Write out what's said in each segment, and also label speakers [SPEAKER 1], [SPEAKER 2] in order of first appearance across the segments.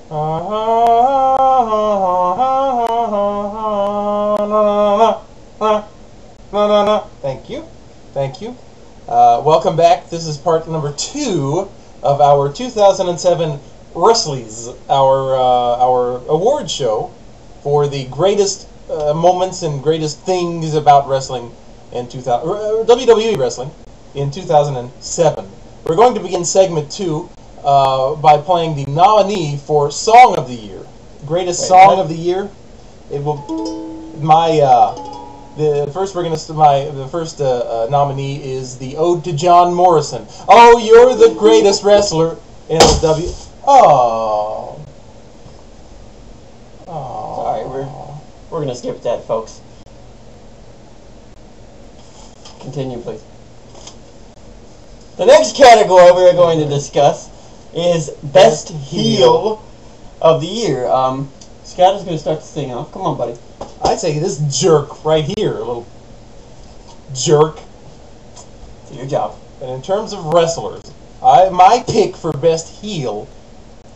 [SPEAKER 1] Thank you. Thank you. Welcome back. This is part number 2 of our 2007 Wrestlies, our award show for the greatest moments and greatest things about wrestling in WWE wrestling in 2007. We're going to begin segment 2 by playing the nominee for Song of the Year. Greatest Song of the Year. It will the first nominee is the Ode to John Morrison. Oh, you're the greatest wrestler in the W. Oh.
[SPEAKER 2] Sorry, we're gonna skip that, folks. Continue, please. The next category we are going to discuss is Best Heel of the Year. Scott is going to start this thing off. Come on, buddy.
[SPEAKER 1] I'd say this jerk right here, a little jerk.
[SPEAKER 2] It's your job.
[SPEAKER 1] And in terms of wrestlers, my pick for Best Heel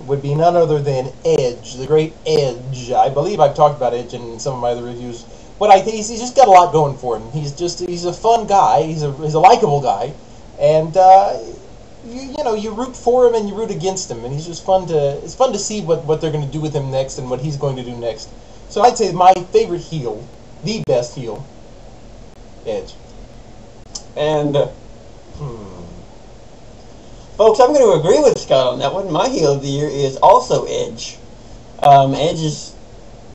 [SPEAKER 1] would be none other than Edge, the great Edge. I believe I've talked about Edge in some of my other reviews, but I think he's just got a lot going for him. He's a fun guy. He's a likable guy, and you root for him and you root against him, and he's just fun to. It's fun to see what they're going to do with him next and what he's going to do next. So I'd say my favorite heel, the best heel, Edge.
[SPEAKER 2] And folks, I'm going to agree with Scott on that one. My heel of the year is also Edge. Edge is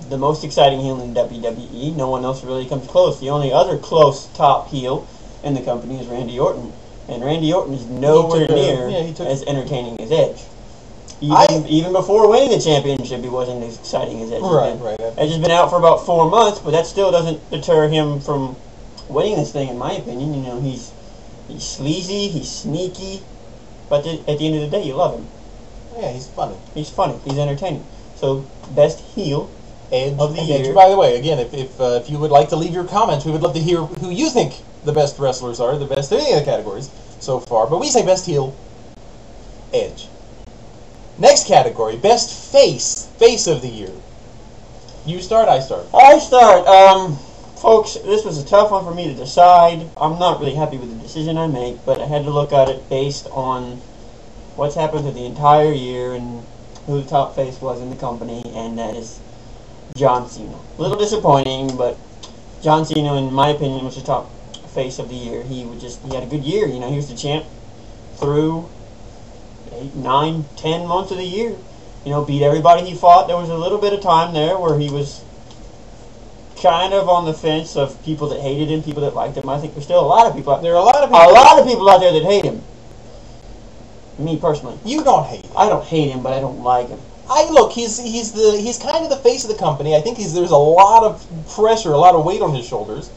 [SPEAKER 2] the most exciting heel in WWE. No one else really comes close. The only other close top heel in the company is Randy Orton. And Randy Orton is nowhere near as entertaining as Edge. Even before winning the championship, he wasn't as exciting as Edge.
[SPEAKER 1] Right.
[SPEAKER 2] Edge has been out for about 4 months, but that still doesn't deter him from winning this thing, in my opinion. You know, he's sleazy, he's sneaky, but at the end of the day, you love him.
[SPEAKER 1] Yeah, he's funny.
[SPEAKER 2] He's funny. He's entertaining. So, best heel
[SPEAKER 1] Edge
[SPEAKER 2] of the year.
[SPEAKER 1] By the way, again, if you would like to leave your comments, we would love to hear who you think the best wrestlers are, the best in any of the categories so far. But we say best heel, Edge. Next category, best face of the year. You start, I start.
[SPEAKER 2] I start. Folks, this was a tough one for me to decide. I'm not really happy with the decision I make, but I had to look at it based on what's happened through the entire year and who the top face was in the company, and that is John Cena. A little disappointing, but John Cena, in my opinion, was the top face of the year. He had a good year. You know, he was the champ through 8, 9, 10 months of the year. You know, beat everybody he fought. There was a little bit of time there where he was kind of on the fence of people that hated him, people that liked him. I think there's still a lot of people out there.
[SPEAKER 1] A lot of
[SPEAKER 2] people out there that hate him. Me personally.
[SPEAKER 1] You don't hate him.
[SPEAKER 2] I don't hate him, but I don't like him.
[SPEAKER 1] Look, he's kind of the face of the company. I think there's a lot of pressure, a lot of weight on his shoulders.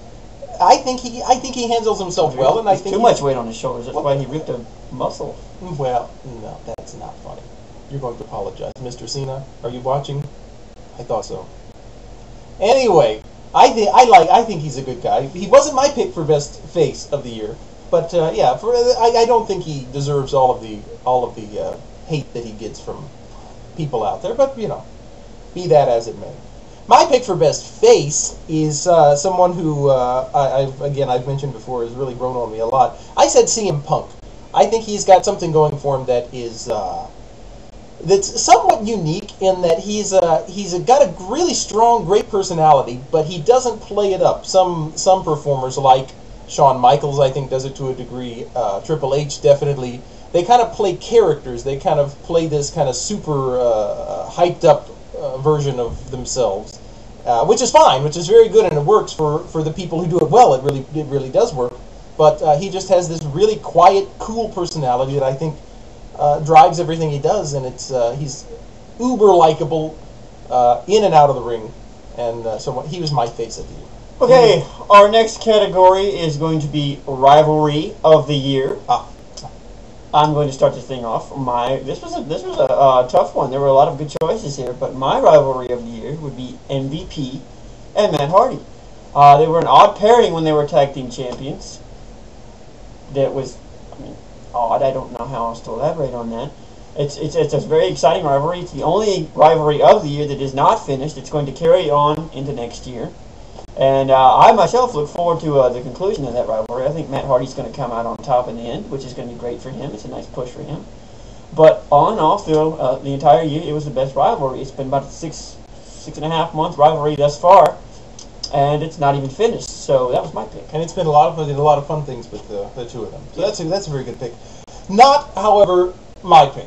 [SPEAKER 1] I think he handles himself well, and I think
[SPEAKER 2] too much weight on his shoulders. That's why he ripped a muscle.
[SPEAKER 1] Well, no, that's not funny. You're going to apologize, Mr. Cena. Are you watching? I thought so. Anyway, I think he's a good guy. He wasn't my pick for best face of the year, but I don't think he deserves all of the hate that he gets from people out there. But be that as it may. My pick for best face is someone who I've mentioned before has really grown on me a lot. I said CM Punk. I think he's got something going for him that is that's somewhat unique in that he's got a really strong, great personality, but he doesn't play it up. Some performers like Shawn Michaels, I think, does it to a degree. Triple H definitely. They kind of play characters. They kind of play this kind of super hyped up version of themselves, which is fine, which is very good, and it works for the people who do it well. It really does work. But he just has this really quiet, cool personality that I think drives everything he does, and he's uber likable in and out of the ring, and so he was my face of the year.
[SPEAKER 2] Okay, our next category is going to be rivalry of the year. I'm going to start this thing off. This was a tough one. There were a lot of good choices here, but my rivalry of the year would be MVP and Matt Hardy. They were an odd pairing when they were tag team champions. That was, odd. I don't know how else to elaborate on that. It's a very exciting rivalry. It's the only rivalry of the year that is not finished. It's going to carry on into next year. And I myself look forward to the conclusion of that rivalry. I think Matt Hardy's going to come out on top in the end, which is going to be great for him. It's a nice push for him. But all in all, through the entire year, it was the best rivalry. It's been about a 6.5 month rivalry thus far, and it's not even finished. So that was my pick.
[SPEAKER 1] And it's been a lot of fun things with the two of them. So that's a very good pick. Not, however, my pick.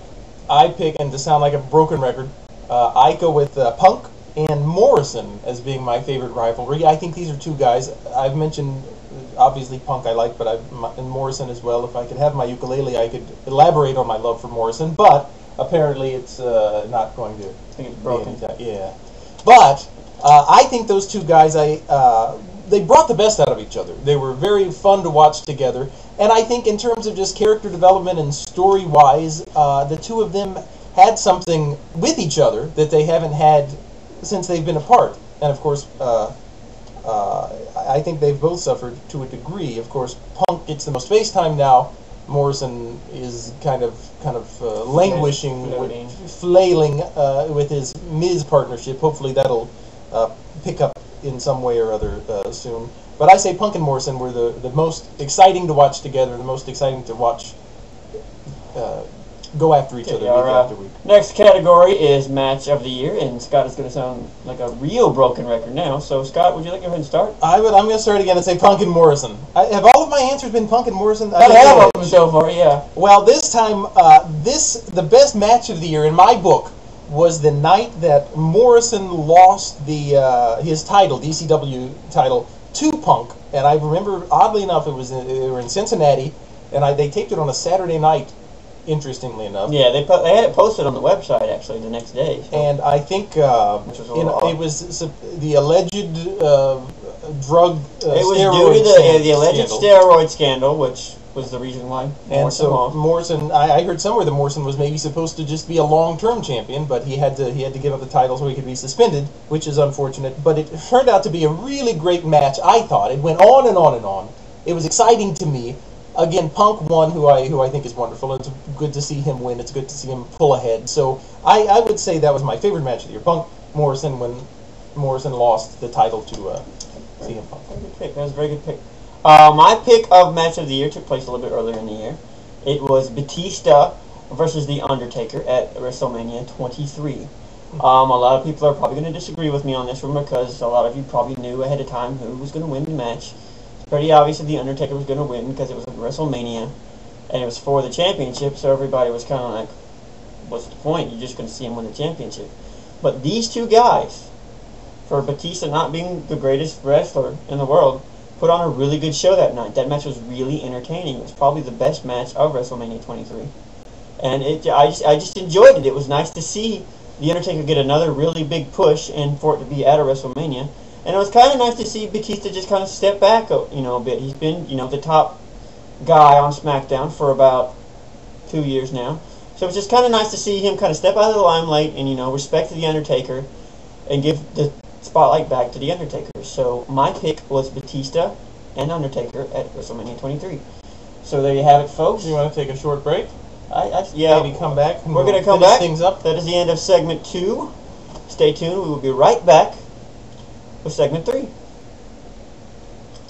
[SPEAKER 1] I pick, and to sound like a broken record, I go with Punk and Morrison as being my favorite rivalry. I think these are two guys. I've mentioned, obviously, Punk I like, but and Morrison as well. If I could have my ukulele, I could elaborate on my love for Morrison, but apparently it's not going to.
[SPEAKER 2] I think it's broken.
[SPEAKER 1] Yeah. But I think those two guys, they brought the best out of each other. They were very fun to watch together. And I think in terms of just character development and story-wise, the two of them had something with each other that they haven't had since they've been apart. And of course, I think they've both suffered to a degree. Of course, Punk gets the most face time now. Morrison is kind of languishing, flailing with his Miz partnership. Hopefully that'll pick up in some way or other soon. But I say Punk and Morrison were the most exciting to watch together, the most exciting to watch go after each other week after week.
[SPEAKER 2] Next category is Match of the Year, and Scott is going to sound like a real broken record now. So, Scott, would you like to go ahead and start?
[SPEAKER 1] I'm going to start again and say Punk and Morrison. Have all of my answers been Punk and Morrison?
[SPEAKER 2] I have of them so far, yeah.
[SPEAKER 1] Well, this time, the best match of the year in my book was the night that Morrison lost his title, the ECW title, to Punk. And I remember, oddly enough, they were in Cincinnati, and they taped it on a Saturday night. Interestingly enough,
[SPEAKER 2] yeah, they had it posted on the website actually the next day. So.
[SPEAKER 1] And I think it was the alleged drug.
[SPEAKER 2] It was due to the alleged steroid scandal, which was the reason why.
[SPEAKER 1] Morrison, I heard somewhere that Morrison was maybe supposed to just be a long-term champion, but he had to give up the title so he could be suspended, which is unfortunate. But it turned out to be a really great match. I thought it went on and on and on. It was exciting to me. Again, Punk won, who I think is wonderful. It's good to see him win. It's good to see him pull ahead. So I would say that was my favorite match of the year. Punk Morrison, when Morrison lost the title to CM Punk.
[SPEAKER 2] Good pick. That was a very good pick. My pick of match of the year took place a little bit earlier in the year. It was Batista versus The Undertaker at WrestleMania 23. A lot of people are probably going to disagree with me on this one because a lot of you probably knew ahead of time who was going to win the match. Pretty obvious that The Undertaker was going to win because it was at WrestleMania and it was for the championship, so everybody was kind of like, what's the point? You're just going to see him win the championship. But these two guys, for Batista not being the greatest wrestler in the world, put on a really good show that night. That match was really entertaining. It was probably the best match of WrestleMania 23. And I just enjoyed it. It was nice to see The Undertaker get another really big push and for it to be at a WrestleMania. And it was kind of nice to see Batista just kind of step back, a bit. He's been, the top guy on SmackDown for about 2 years now. So it was just kind of nice to see him kind of step out of the limelight and, respect The Undertaker and give the spotlight back to The Undertaker. So my pick was Batista and Undertaker at WrestleMania 23. So there you have it, folks.
[SPEAKER 1] You want to take a short break?
[SPEAKER 2] Yeah.
[SPEAKER 1] Maybe come back.
[SPEAKER 2] We're going to come back.
[SPEAKER 1] Things up.
[SPEAKER 2] That is the end of segment 2. Stay tuned. We will be right back with segment 3.